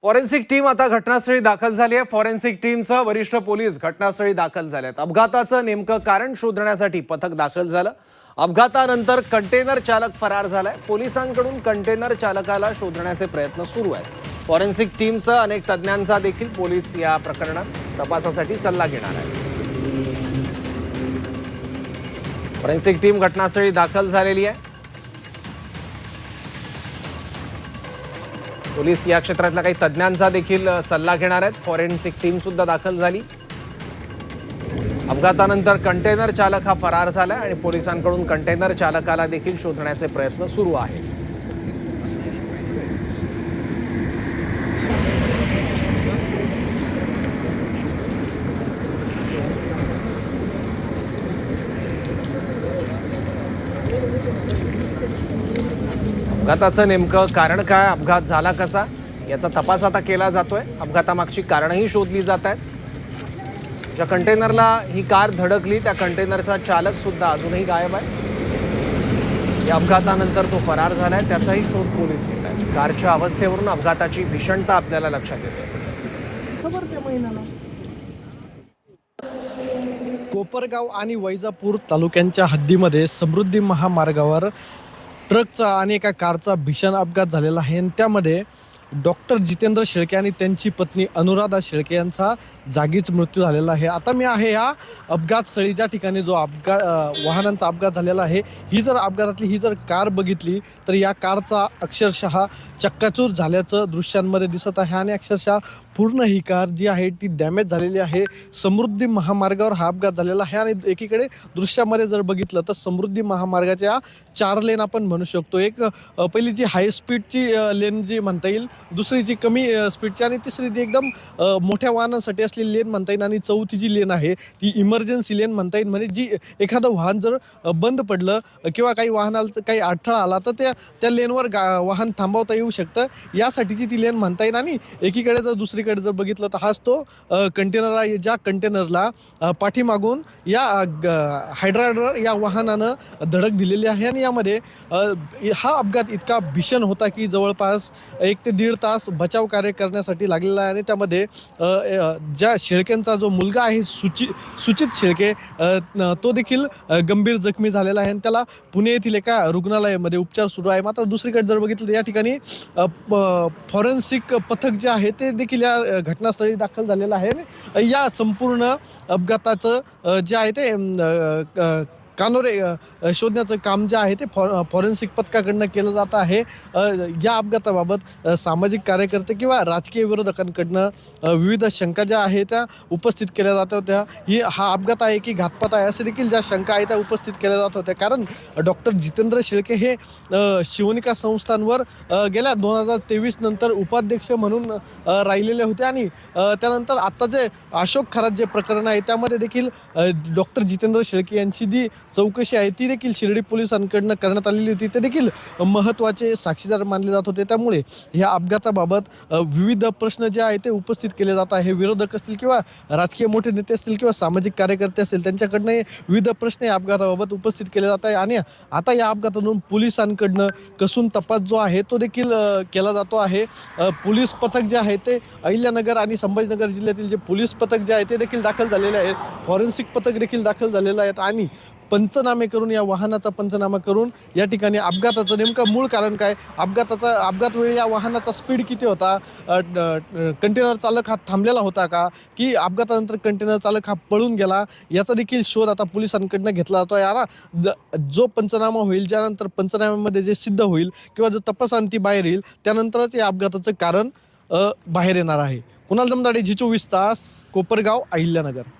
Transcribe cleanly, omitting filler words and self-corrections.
Forensic team आता घटनास्थळी दाखल झाली आहे। फॉरेन्सिक टीमसह वरिष्ठ पोलीस घटनास्थळी दाखल झाले आहेत। अपघाताचं नेमकं कारण शोधण्यासाठी पथक दाखल झालं। अपघातानंतर कंटेनर चालक फरार झालाय। पोलिसांकडून कंटेनर चालकाला शोधण्याचे प्रयत्न सुरू आहेत। फॉरेन्सिक टीमसह अनेक तज्ञांचा देखील पोलीस या प्रकरणात तपासासाठी सल्ला घेणार आहेत। फॉरेन्सिक टीम घटनास्थळी दाखल झालेली आहे। पोलीस या क्षेत्रातल्या काही तज्ञांचा देखील सल्ला घेणार आहेत। फॉरेन्सिक टीम सुद्धा दाखल झाली। अपघातानंतर कंटेनर चालक हा फरार झाला आणि पोलिसांकडून कंटेनर चालकाला देखील शोधण्याचे प्रयत्न सुरू आहेत। अपघाताचं नेमकं कारण काय, अपघात झाला कसा, याचा तपास आता केला जातोय। अपघातामागची कारणंही शोधली जात आहेत। ज्या कंटेनरला ही कार धडकली त्या कंटेनरचा चालक सुद्धा अजूनही गायब आहे। या अपघातानंतर तो फरार झालाय, त्याचाही शोध पोलीस घेत आहेत। कारच्या अवस्थेवरून अपघाताची भीषणता आपल्याला लक्षात येते। कोपरगाव आणि वैजापूर तालुक्यांच्या हद्दीमध्ये समृद्धी महामार्गावर ट्रकचा आणि एका कारचा भीषण अपघात झालेला आहे। त्यामध्ये डॉक्टर जितेंद्र शेळके आणि त्यांची पत्नी अनुराधा शेळके यांचा जागीच मृत्यू झालेला आहे। आता मी आहे या अपघात स्थळी, ज्या ठिकाणी जो वाहनांचा अपघात झालेला आहे। ही जर कार बघितली तर या कारचा अक्षरशः चक्काचूर झाल्याचं दृश्यांमध्ये दिसत आहे आणि अक्षरशः पूर्ण ही कार जी आहे ती डॅमेज झालेली आहे। समृद्धी महामार्गावर हा अपघात झालेला आहे आणि एकीकडे दृश्यामध्ये जर बघितलं तर समृद्धी महामार्गाच्या 4 लेन आपण म्हणू शकतो। एक पहिली जी हाय स्पीडची लेन जी म्हणता येईल, दुसरी जी कमी स्पीडची आणि तिसरी जी एकदम मोठ्या वाहनांसाठी असलेली लेन म्हणता येईल आणि चौथी जी लेन आहे ती इमर्जन्सी लेन म्हणता येईल। म्हणजे जी एखादं वाहन जर बंद पडलं किंवा काही वाहनाला काही अडथळा आला तर त्या लेनवर वाहन थांबवता येऊ शकतं, यासाठीची ती लेन म्हणता येईल। आणि एकीकडे जर दुसरीकडे जर बघितलं तर हाच तो कंटेनर आहे, ज्या कंटेनरला पाठीमागून या हायड्रायडर या वाहनानं धडक दिलेली आहे। आणि यामध्ये हा अपघात इतका भीषण होता की जवळपास 1 ते 1.5 तास बचाव कार्य करण्यासाठी लागलेला आहे। आणि त्यामध्ये ज्या शेळकेंचा जो मुलगा आहे सुचित शेळके, तो देखील गंभीर जखमी झालेला आहे आणि त्याला पुणे येथील एका रुग्णालयामध्ये उपचार सुरू आहे। मात्र दुसरीकडे जर बघितलं तर या ठिकाणी फॉरेन्सिक पथक जे आहे ते देखील या घटनास्थळी दाखल झालेलं आहे। या संपूर्ण अपघाताचं जे आहे ते कानोरे शोधण्याचं काम जे आहे ते फॉरेन्सिक पथकाकडनं केलं जात आहे। या अपघाताबाबत सामाजिक कार्यकर्ते किंवा राजकीय विरोधकांकडनं विविध शंका ज्या आहेत त्या उपस्थित केल्या जात होत्या। हा अपघात आहे की घातपात आहे असे देखील ज्या शंका आहेत त्या उपस्थित केल्या जात होत्या। कारण डॉक्टर जितेंद्र शेळके हे शिवनिका संस्थांवर गेल्या 2023 नंतर उपाध्यक्ष म्हणून राहिलेले होते आणि त्यानंतर आता जे अशोक खरात जे प्रकरण आहे त्यामध्ये देखील डॉक्टर जितेंद्र शेळके यांची जी चौकशी आहे ती देखील शिर्डी पोलिसांकडनं करण्यात आलेली होती। ते देखील महत्त्वाचे साक्षीदार मानले जात होते। त्यामुळे ह्या अपघाताबाबत विविध प्रश्न जे आहेत ते उपस्थित केले जात आहे। विरोधक असतील किंवा राजकीय मोठे नेते असतील किंवा सामाजिक कार्यकर्ते असतील त्यांच्याकडनं विविध प्रश्न या अपघाताबाबत उपस्थित केले जात आहे। आणि आता या अपघातातून पोलिसांकडनं कसून तपास जो आहे तो देखील केला जातो आहे। पोलीस पथक जे आहे ते अहिल्यानगर आणि संभाजीनगर जिल्ह्यातील जे पोलीस पथक जे आहे ते देखील दाखल झालेले आहेत। फॉरेन्सिक पथक देखील दाखल झालेलं आहेत आणि पंचनामे करून या वाहनाचा पंचनामा करून या ठिकाणी अपघाताचं नेमकं मूळ कारण काय, अपघात वेळी या वाहनाचा स्पीड किती होता, कंटेनर चालक हा थांबलेला होता का, की अपघातानंतर कंटेनर चालक हा पळून गेला, याचा देखील शोध आता पोलिसांकडनं घेतला जातो। याला जो पंचनामा होईल, ज्यानंतर पंचनाम्यामध्ये जे सिद्ध होईल किंवा जो तपासांती बाहेर येईल त्यानंतरच या अपघाताचं कारण बाहेर येणार आहे। कुणाल जमदाडे, झी 24 तास, कोपरगाव, अहिल्यानगर।